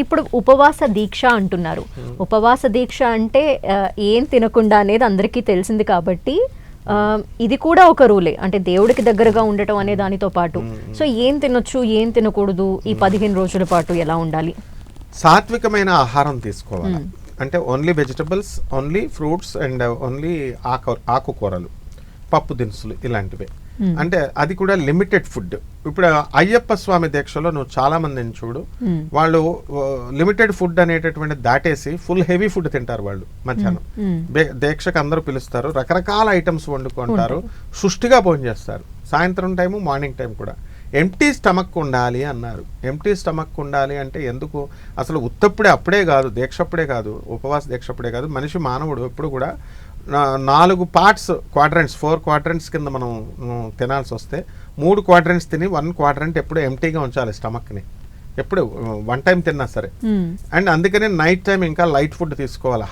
ఇప్పుడు ఉపవాస దీక్ష అంటున్నారు. ఉపవాస దీక్ష అంటే ఏం తినకుండా అనేది అందరికీ తెలిసింది కాబట్టి ఇది కూడా ఒక రూలే, అంటే దేవుడికి దగ్గరగా ఉండటం అనే దానితో పాటు. సో ఏం తినొచ్చు, ఏం తినకూడదు, ఈ 15 రోజుల పాటు ఎలా ఉండాలి? సాత్వికమైన ఆహారం తీసుకోవాలి. అంటే only vegetables, only fruits and only ఆకుకూరలు, పప్పు దినుసులు ఇలాంటివే. అంటే అది కూడా లిమిటెడ్ ఫుడ్. ఇప్పుడు అయ్యప్ప స్వామి దీక్షలో నువ్వు చాలా మందిని చూడు, వాళ్ళు లిమిటెడ్ ఫుడ్ అనేటటువంటి దాటేసి ఫుల్ హెవీ ఫుడ్ తింటారు. వాళ్ళు మధ్యాహ్నం దీక్షకు అందరూ పిలుస్తారు, రకరకాల ఐటమ్స్ వండుకుంటారు, సుష్టిగా భోజనం చేస్తారు. సాయంత్రం టైము, మార్నింగ్ టైం కూడా ఎంప్టీ స్టమక్ ఉండాలి అన్నారు. ఎంప్టీ స్టమక్ ఉండాలి అంటే ఎందుకు? అసలు ఉత్తప్పుడే అప్పుడే కాదు, దీక్షప్పుడే కాదు, ఉపవాస దీక్షప్పుడే కాదు, మనిషి మానవుడు ఎప్పుడు కూడా 4 పార్ట్స్, క్వాడ్రంట్స్, 4 క్వాడ్రంట్స్ కింద మనం తినాల్సి వస్తే 3 క్వాడ్రంట్స్ తిని 1 క్వాడ్రంట్ ఎప్పుడు ఎంప్టీగా ఉంచాలి స్టమక్ని, ఎప్పుడు 1 టైం తిన్నా సరే. అండ్ అందుకనే నైట్ టైం ఇంకా లైట్ ఫుడ్ తీసుకోవాలి,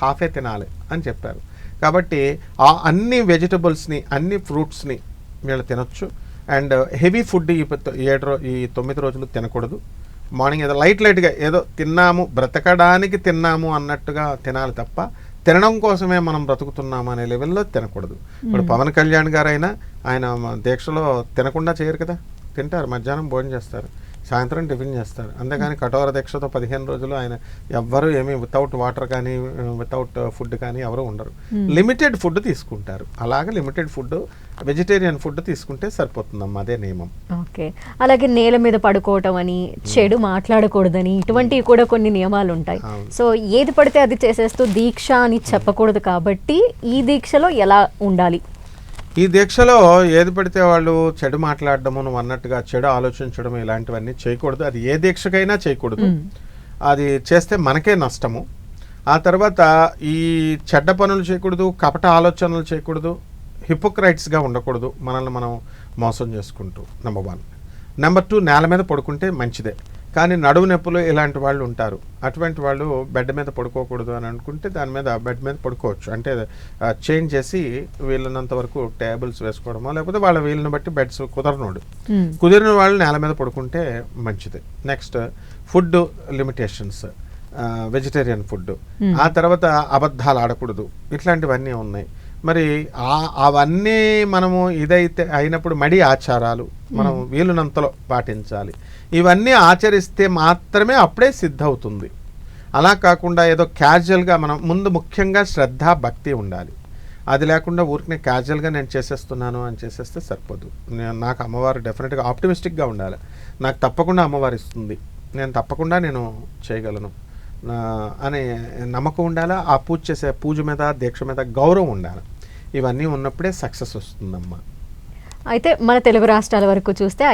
హాఫే తినాలి అని చెప్పారు. కాబట్టి ఆ అన్ని వెజిటబుల్స్ని, అన్ని ఫ్రూట్స్ని వీళ్ళు తినొచ్చు. అండ్ హెవీ ఫుడ్ ఈ 9 రోజులు తినకూడదు. మార్నింగ్ ఏదో లైట్గా ఏదో తిన్నాము, బ్రతకడానికి తిన్నాము అన్నట్టుగా తినాలి తప్ప తినడం కోసమే మనం బ్రతుకుతున్నాము అనే లెవెల్లో తినకూడదు. ఇప్పుడు పవన్ కళ్యాణ్ గారైనా ఆయన దీక్షలో తినకుండా చేయరు కదా, తింటారు, మధ్యాహ్నం భోజనం చేస్తారు, సాయంత్రం టిఫిన్ చేస్తారు. అంతేగాని కఠోర దీక్షతో 15 రోజులు ఆయన ఎవ్వరు ఏమీ వితౌట్ వాటర్ కానీ వితౌట్ ఫుడ్ కానీ ఎవరు ఉండరు. లిమిటెడ్ ఫుడ్ తీసుకుంటారు. అలాగే లిమిటెడ్ ఫుడ్, వెజిటేరియన్ ఫుడ్ తీసుకుంటే సరిపోతుందమ్మా, అదే నియమం. ఓకే. అలాగే నేల మీద పడుకోవటం అని, చెడు మాట్లాడకూడదని, ఇటువంటివి కూడా కొన్ని నియమాలు ఉంటాయి. సో ఏది పడితే అది చేసేస్తూ దీక్ష అని చెప్పకూడదు కాబట్టి ఈ దీక్షలో ఎలా ఉండాలి? ఈ దీక్షలో ఏది పడితే వాళ్ళు చెడు మాట్లాడడము, నువ్వు అన్నట్టుగా చెడు ఆలోచించడం ఇలాంటివన్నీ చేయకూడదు. అది ఏ దీక్షకైనా చేయకూడదు. అది చేస్తే మనకే నష్టము. ఆ తర్వాత ఈ చెడ్డ పనులు చేయకూడదు, కపట ఆలోచనలు చేయకూడదు, హిపోక్రైట్స్గా ఉండకూడదు, మనల్ని మనం మోసం చేసుకుంటూ. నెంబర్ 1. నెంబర్ 2, నేల మీద పడుకుంటే మంచిదే, కానీ నడువు నొప్పులు ఇలాంటి వాళ్ళు ఉంటారు. అటువంటి వాళ్ళు బెడ్ మీద పడుకోకూడదు అని అనుకుంటే దాని మీద బెడ్ మీద పడుకోవచ్చు. అంటే చేంజ్ చేసి వీళ్ళనంత వరకు టేబుల్స్ వేసుకోవడమో, లేకపోతే వాళ్ళ వీళ్ళని బట్టి బెడ్స్ కుదిరిన వాళ్ళు నేల మీద పడుకుంటే మంచిది. Next food limitations, vegetarian food. ఆ తర్వాత అబద్ధాలు ఆడకూడదు, ఇట్లాంటివన్నీ ఉన్నాయి. మరి అవన్నీ మనము ఇదైతే అయినప్పుడు మడి ఆచారాలు మనం వీలునంతలో పాటించాలి. ఇవన్నీ ఆచరిస్తే మాత్రమే అప్పుడే సిద్ధ అవుతుంది. అలా కాకుండా ఏదో క్యాజువల్గా మనం ముందు ముఖ్యంగా శ్రద్ధ, భక్తి ఉండాలి. అది లేకుండా ఊరికనే క్యాజువల్గా నేను చేసేస్తున్నాను అని చేసేస్తే సరిపోదు. నాకు అమ్మవారు డెఫినెట్గా ఆప్టిమిస్టిక్గా ఉండాలి, నాకు తప్పకుండా అమ్మవారు ఇస్తుంది, నేను తప్పకుండా నేను చేయగలను అనే నమ్మకం ఉండాలి. ఆ పూజ చేసే పూజ మీద, దీక్ష మీద గౌరవం ఉండాలి. ఇవన్నీ ఉన్నప్పుడే సక్సెస్ వస్తుందమ్మా. అయితే మన తెలుగు రాష్ట్రాల వరకు చూస్తే